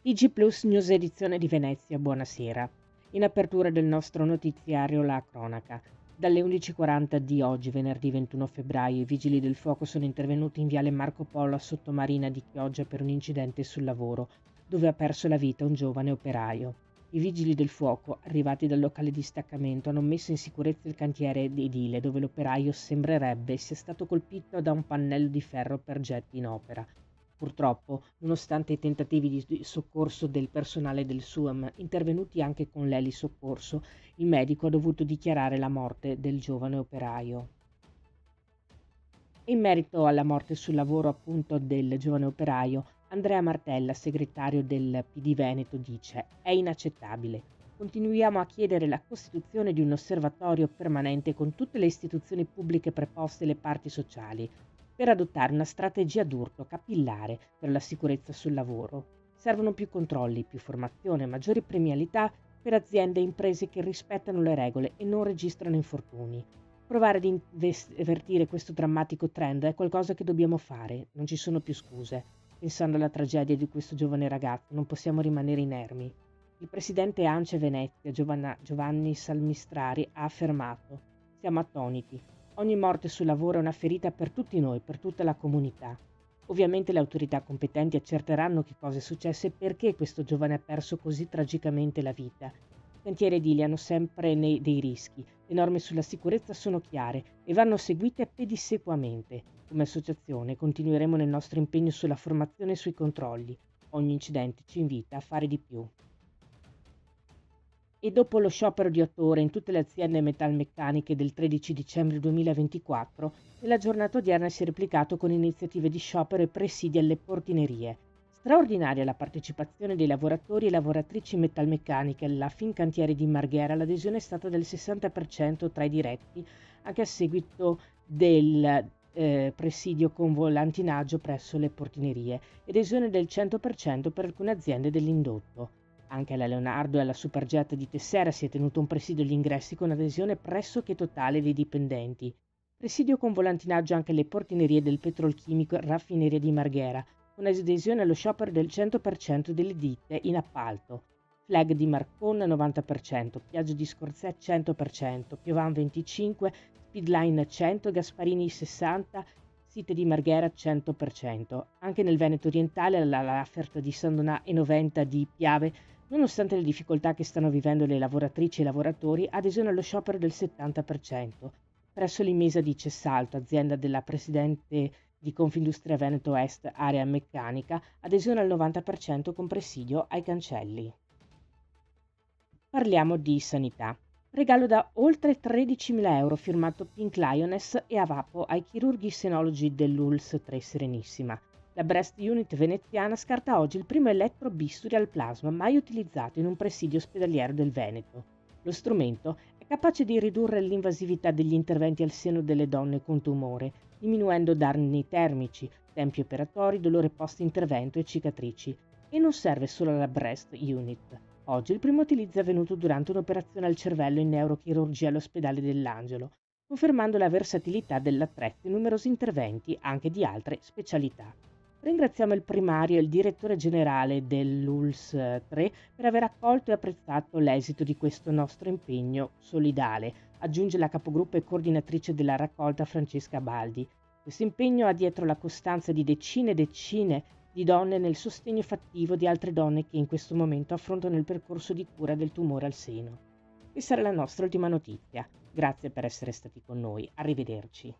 TG Plus News edizione di Venezia, buonasera. In apertura del nostro notiziario la cronaca. Dalle 11:40 di oggi, venerdì 21 febbraio, i vigili del fuoco sono intervenuti in viale Marco Polo a Sottomarina di Chioggia per un incidente sul lavoro, dove ha perso la vita un giovane operaio. I vigili del fuoco, arrivati dal locale di staccamento, hanno messo in sicurezza il cantiere edile, dove l'operaio sembrerebbe sia stato colpito da un pannello di ferro per getti in opera. Purtroppo, nonostante i tentativi di soccorso del personale del SUAM, intervenuti anche con l'eli soccorso, il medico ha dovuto dichiarare la morte del giovane operaio. In merito alla morte sul lavoro appunto del giovane operaio, Andrea Martella, segretario del PD Veneto, dice: «È inaccettabile. Continuiamo a chiedere la costituzione di un osservatorio permanente con tutte le istituzioni pubbliche preposte e le parti sociali, per adottare una strategia d'urto capillare per la sicurezza sul lavoro. Servono più controlli, più formazione, maggiori premialità per aziende e imprese che rispettano le regole e non registrano infortuni. Provare ad invertire questo drammatico trend è qualcosa che dobbiamo fare, non ci sono più scuse. Pensando alla tragedia di questo giovane ragazzo, non possiamo rimanere inermi». Il presidente ANCE Venezia, Giovanni Salmistrari, ha affermato: «Siamo attoniti. Ogni morte sul lavoro è una ferita per tutti noi, per tutta la comunità. Ovviamente le autorità competenti accerteranno che cosa è successo e perché questo giovane ha perso così tragicamente la vita. I cantieri edili hanno sempre dei rischi, le norme sulla sicurezza sono chiare e vanno seguite pedissequamente. Come associazione continueremo nel nostro impegno sulla formazione e sui controlli. Ogni incidente ci invita a fare di più». E dopo lo sciopero di 8 ore in tutte le aziende metalmeccaniche del 13 dicembre 2024, nella giornata odierna si è replicato con iniziative di sciopero e presidi alle portinerie. Straordinaria la partecipazione dei lavoratori e lavoratrici metalmeccaniche alla Fincantieri di Marghera. L'adesione è stata del 60% tra i diretti, anche a seguito del presidio con volantinaggio presso le portinerie, ed adesione del 100% per alcune aziende dell'indotto. Anche alla Leonardo e alla Superjet di Tessera si è tenuto un presidio agli ingressi con adesione pressoché totale dei dipendenti. Presidio con volantinaggio anche alle portinerie del petrolchimico e raffineria di Marghera, con adesione allo sciopero del 100% delle ditte in appalto. Flag di Marcon 90%, Piaggio di Scorzè 100%, Piovan 25%, Speedline 100%, Gasparini 60%, Site di Marghera 100%. Anche nel Veneto orientale la Lafert di San Donà e 90% di Piave, nonostante le difficoltà che stanno vivendo le lavoratrici e i lavoratori, adesione allo sciopero del 70%. Presso l'Imesa di Cessalto, azienda della presidente di Confindustria Veneto Est, area meccanica, adesione al 90% con presidio ai cancelli. Parliamo di sanità. Regalo da oltre 13.000 euro firmato Pink Lioness e Avapo ai chirurghi senologi dell'ULSS 3 Serenissima. La Breast Unit veneziana scarta oggi il primo elettrobisturi al plasma mai utilizzato in un presidio ospedaliero del Veneto. Lo strumento è capace di ridurre l'invasività degli interventi al seno delle donne con tumore, diminuendo danni termici, tempi operatori, dolore post-intervento e cicatrici. E non serve solo alla Breast Unit. Oggi il primo utilizzo è avvenuto durante un'operazione al cervello in neurochirurgia all'ospedale dell'Angelo, confermando la versatilità dell'attrezzo in numerosi interventi anche di altre specialità. Ringraziamo il primario e il direttore generale dell'ULSS 3 per aver accolto e apprezzato l'esito di questo nostro impegno solidale, aggiunge la capogruppo e coordinatrice della raccolta Francesca Baldi. Questo impegno ha dietro la costanza di decine e decine di donne nel sostegno fattivo di altre donne che in questo momento affrontano il percorso di cura del tumore al seno. Questa era la nostra ultima notizia. Grazie per essere stati con noi. Arrivederci.